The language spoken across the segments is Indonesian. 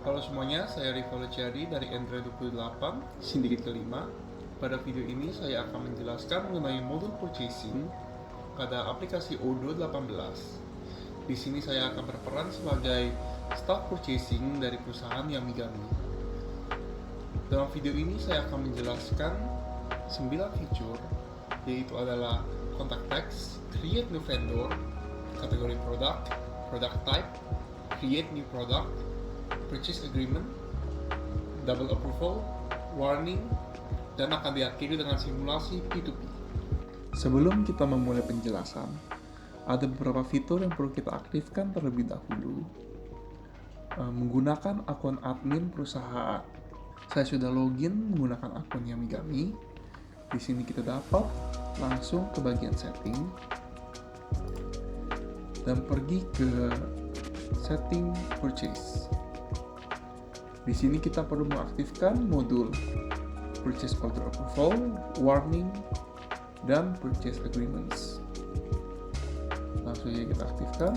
Halo semuanya, saya Rivo Leciari dari Android 28, sindiket kelima. Pada video ini saya akan menjelaskan mengenai modul purchasing pada aplikasi Odoo 18. Di sini saya akan berperan sebagai staff purchasing dari perusahaan Yamigami. Dalam video ini saya akan menjelaskan 9 fitur, yaitu adalah contact text, create new vendor, kategori product, product type, create new product, purchase agreement, double approval, warning, dan akan diakhiri dengan simulasi P2P. Sebelum kita memulai penjelasan, ada beberapa fitur yang perlu kita aktifkan terlebih dahulu. Menggunakan akun admin perusahaan. Saya sudah login menggunakan akun Yamigami. Di sini kita dapat langsung ke bagian setting dan pergi ke setting purchase. Di sini kita perlu mengaktifkan modul purchase order approval, warning, dan purchase agreements. Langsung saja kita aktifkan.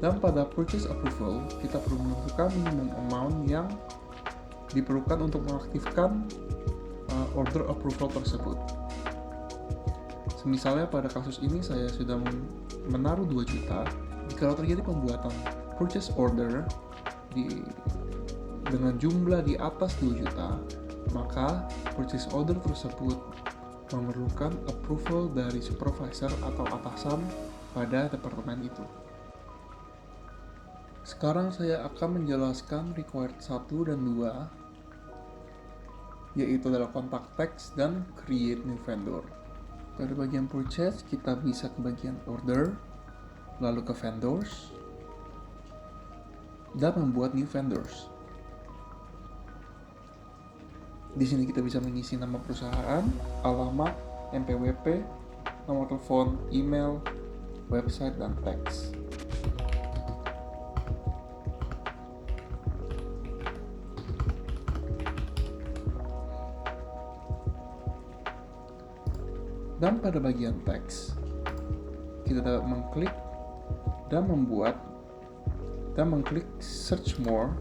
Dan pada purchase approval, kita perlu menentukan minimum amount yang diperlukan untuk mengaktifkan order approval tersebut. Misalnya pada kasus ini saya sudah menaruh 2 juta. Jika terjadi pembuatan purchase order dengan jumlah di atas 2 juta, maka purchase order tersebut memerlukan approval dari supervisor atau atasan pada departemen itu. Sekarang saya akan menjelaskan required 1 dan 2, yaitu adalah contact text dan create new vendor. Pada bagian purchase, kita bisa ke bagian order, lalu ke vendors, dan membuat new vendors. Di sini kita bisa mengisi nama perusahaan, alamat, NPWP, nomor telepon, email, website, dan teks. Dan pada bagian teks, kita dapat mengklik dan mengklik search more.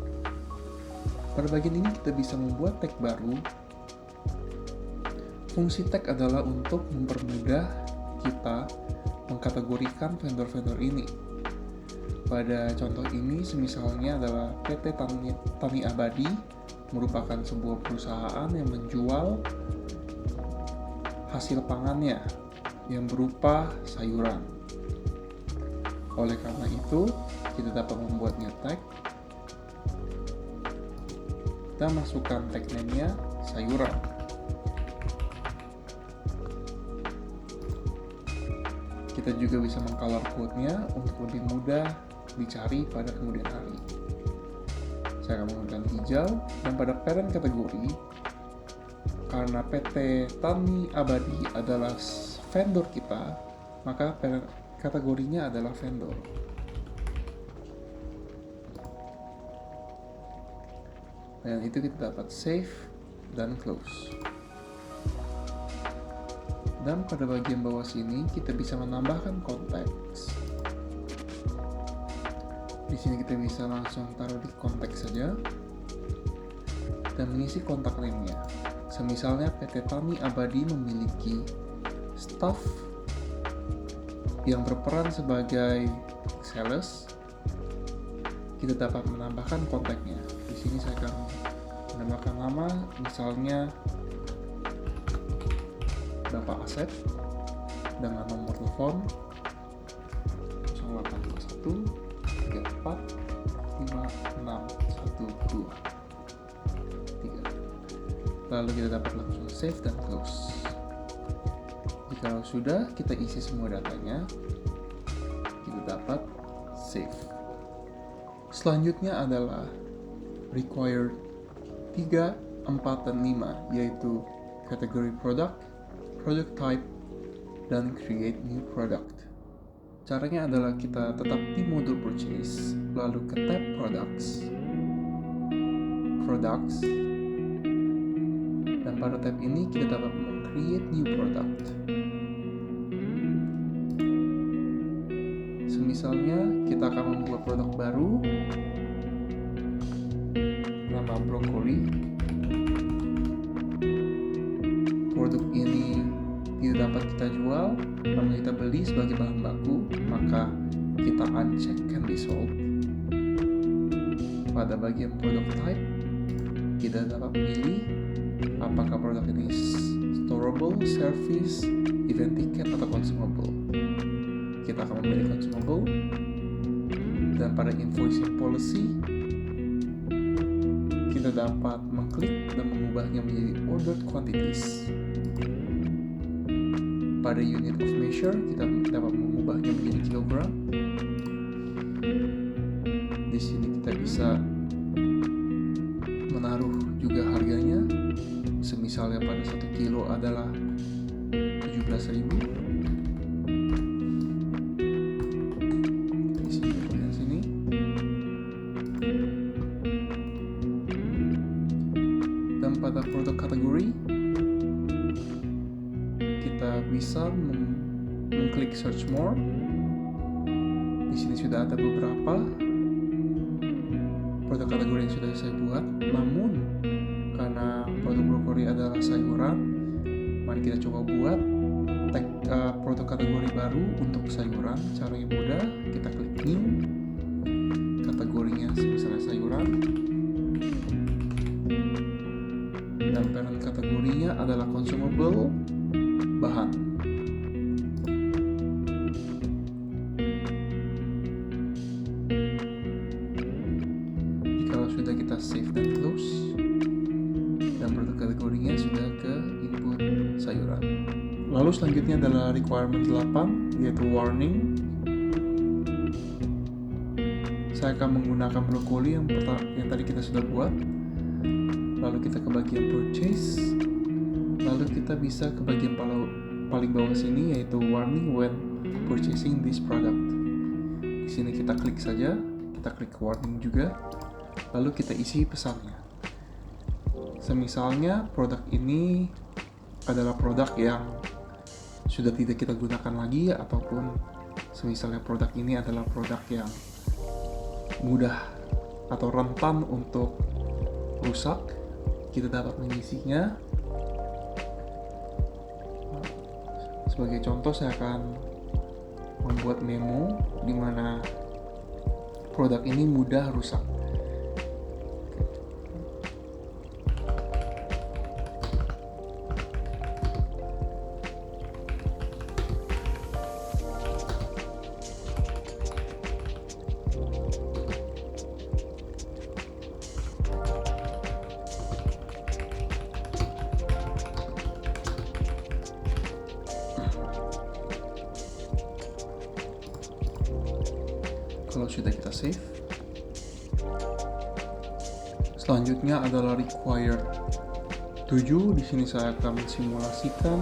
Pada bagian ini kita bisa membuat tag baru. Fungsi tag adalah untuk mempermudah kita mengkategorikan vendor-vendor ini. Pada contoh ini, semisalnya adalah PT Tani Abadi, merupakan sebuah perusahaan yang menjual hasil pangannya yang berupa sayuran. Oleh karena itu, kita dapat membuat new tag dan masukkan tag name-nya sayuran. Kita juga bisa mengcolor code-nya untuk lebih mudah dicari pada kemudian hari. Saya akan menggunakan hijau, dan pada parent kategori, karena PT Tani Abadi adalah vendor kita, maka parent kategorinya adalah vendor. Dan itu kita dapat save dan close. Dan pada bagian bawah sini kita bisa menambahkan konteks. Di sini kita bisa langsung taruh di konteks saja dan mengisi kontak name-nya. Semisalnya PT Tani Abadi memiliki staff yang berperan sebagai sales, kita dapat menambahkan kontaknya. Di sini saya akan menambahkan nama, misalnya Bapak Asep, dengan nomor telepon 0821 34 5612 3. Lalu kita dapat langsung save dan close. Jika sudah kita isi semua datanya, kita dapat save. Selanjutnya adalah required 3, 4, dan 5, yaitu kategori product, product type, dan create new product. Caranya adalah kita tetap di modul purchase, lalu ke tab products, dan pada tab ini kita dapat meng-create new product. Misalnya kita akan membuat produk baru, nama brokoli. Produk ini tidak dapat kita jual, namun kita beli sebagai bahan baku, maka kita uncheck can be sold. Pada bagian product type, kita dapat memilih apakah produk ini storable, service, event ticket, atau consumable. Kita akan memilih consumable. Dan pada invoicing policy, kita dapat mengklik dan mengubahnya menjadi ordered quantities. Pada unit of measure, kita dapat mengubahnya menjadi kilogram. Di sini kita bisa menaruh juga harganya. Semisalnya pada 1 kilo adalah 17.000. Di sini. Dan pada produk kategori, kita bisa mengklik search more. Di sini sudah ada beberapa produk kategori yang sudah saya buat, namun karena produk brokoli adalah sayuran, mari kita coba buat produk kategori baru untuk sayuran. Caranya mudah, kita klik new, kategorinya misalnya sayuran, dan parent kategorinya adalah consumable, bahan. Jika sudah kita save dan close, dan produk kategorinya sudah ke input sayuran. Lalu selanjutnya adalah requirement 8, yaitu warning. Saya akan menggunakan brokoli yang tadi kita sudah buat. Lalu kita ke bagian purchase. Lalu kita bisa ke bagian paling bawah sini, yaitu warning when purchasing this product. Di sini kita klik saja, kita klik warning juga. Lalu kita isi pesannya. Semisalnya produk ini adalah produk yang sudah tidak kita gunakan lagi, ataupun semisalnya produk ini adalah produk yang mudah atau rentan untuk rusak, kita dapat mengisinya. Sebagai contoh, saya akan membuat memo di mana produk ini mudah rusak. Kalau sudah kita save, selanjutnya adalah required 7. Di sini saya akan mensimulasikan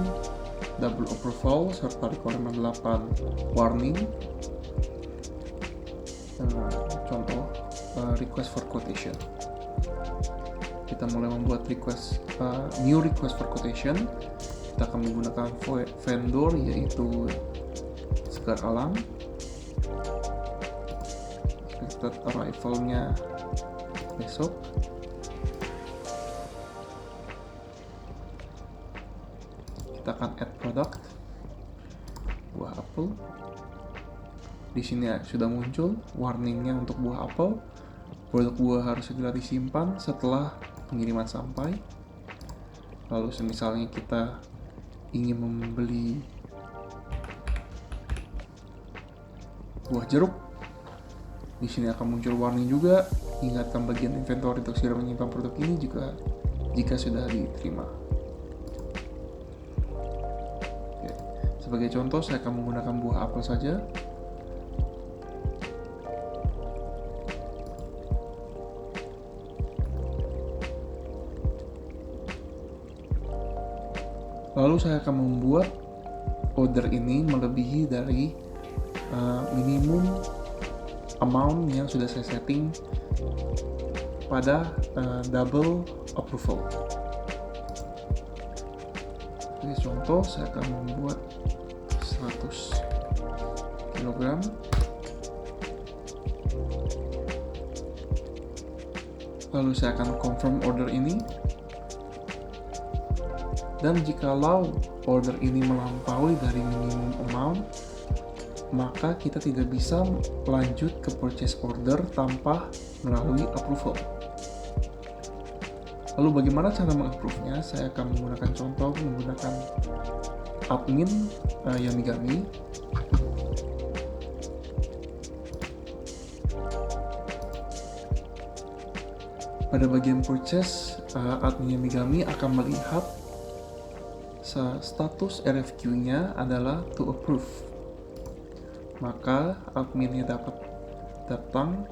double approval serta requirement 8 warning. Contoh request for quotation. Kita mulai membuat new request for quotation. Kita akan menggunakan vendor, yaitu Segar Alam. Arrivalnya besok. Kita akan add product buah apel. Di sini sudah muncul warningnya untuk buah apel. Produk buah harus segera disimpan setelah pengiriman sampai. Lalu misalnya kita ingin membeli buah jeruk, di sini akan muncul warning juga. Ingatkan bagian inventory untuk segera menyimpan produk ini jika sudah diterima. Oke. Sebagai contoh, saya akan menggunakan buah apel saja. Lalu saya akan membuat order ini melebihi dari minimum amount yang sudah saya setting pada double approval. Sebagai contoh, saya akan membuat 100 kg. Lalu saya akan confirm order ini. Dan jikalau order ini melampaui dari minimum amount, maka kita tidak bisa lanjut ke purchase order tanpa melalui approval. Lalu bagaimana cara mengapprove-nya? Saya akan menggunakan contoh menggunakan admin Yamigami. Pada bagian purchase, admin Yamigami akan melihat status RFQ-nya adalah to approve. Maka adminnya dapat datang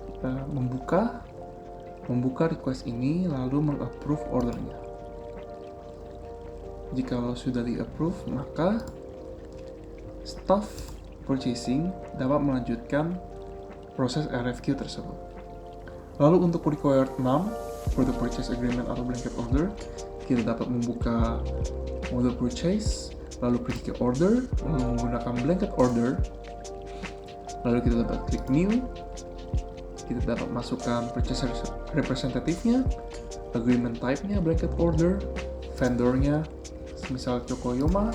membuka request ini lalu meng-approve ordernya. Jika sudah di-approve, maka staff purchasing dapat melanjutkan proses RFQ tersebut. Lalu untuk required num for the purchase agreement atau blanket order, kita dapat membuka mode purchase, lalu pergi ke order, lalu menggunakan blanket order, lalu kita dapat klik new, kita dapat masukkan purchase representative-nya, agreement type-nya blanket order, vendor-nya misal Chokoyoma,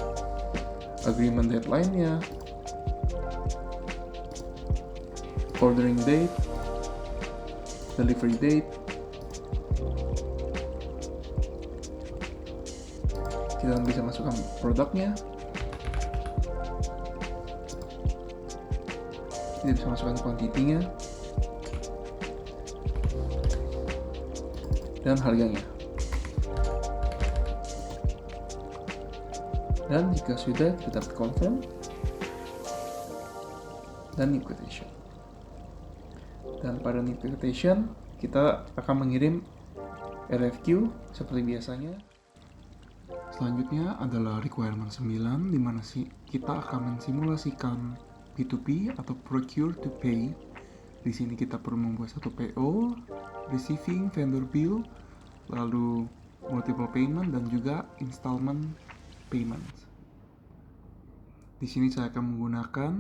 agreement deadline-nya, ordering date, delivery date, kita bisa masukkan produknya, kita bisa masukkan quantity-nya, dan harganya. Dan jika sudah, kita dapat confirm dan new quotation. Dan pada new quotation, kita akan mengirim RFQ seperti biasanya. Selanjutnya adalah requirement 9, di mana kita akan mensimulasikan P2P atau procure to pay. Di sini kita perlu membuat satu PO, receiving vendor bill, lalu multiple payment dan juga installment payment. Di sini saya akan menggunakan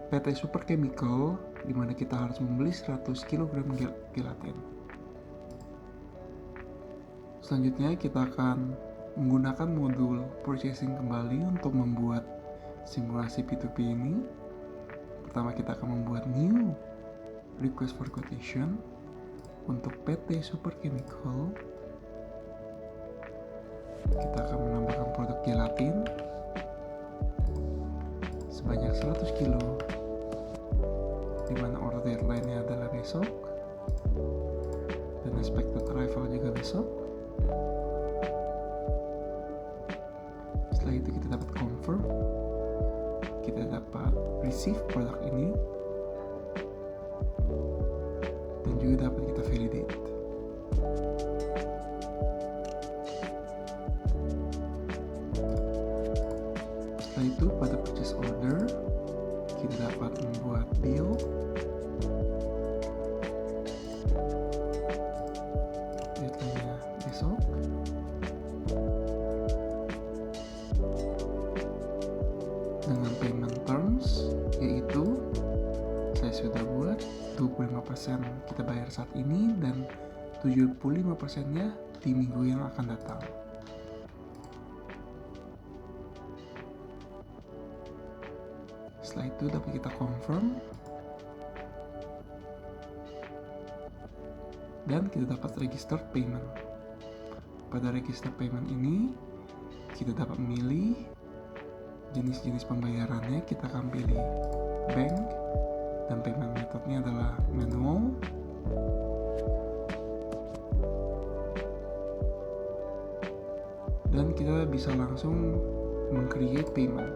PT Super Chemical, di mana kita harus membeli 100 kg gelatin. Selanjutnya kita akan menggunakan modul purchasing kembali untuk membuat simulasi P2P ini. Pertama kita akan membuat new request for quotation untuk PT Super Chemical. Kita akan menambahkan produk gelatin sebanyak 100 kilo, di mana order deadline-nya adalah besok dan expected arrival juga besok. Setelah itu kita dapat confirm, kita dapat receive produk ini, dan juga dapat kita validate. Setelah itu pada purchase order kita dapat membuat bill, deadline-nya besok, dengan payment terms, yaitu saya sudah buat 25% kita bayar saat ini dan 75%-nya di minggu yang akan datang. Setelah itu dapat kita confirm dan kita dapat register payment. Pada register payment ini kita dapat memilih jenis-jenis pembayarannya. Kita akan pilih bank dan payment methodnya adalah manual. Dan kita bisa langsung meng-create payment.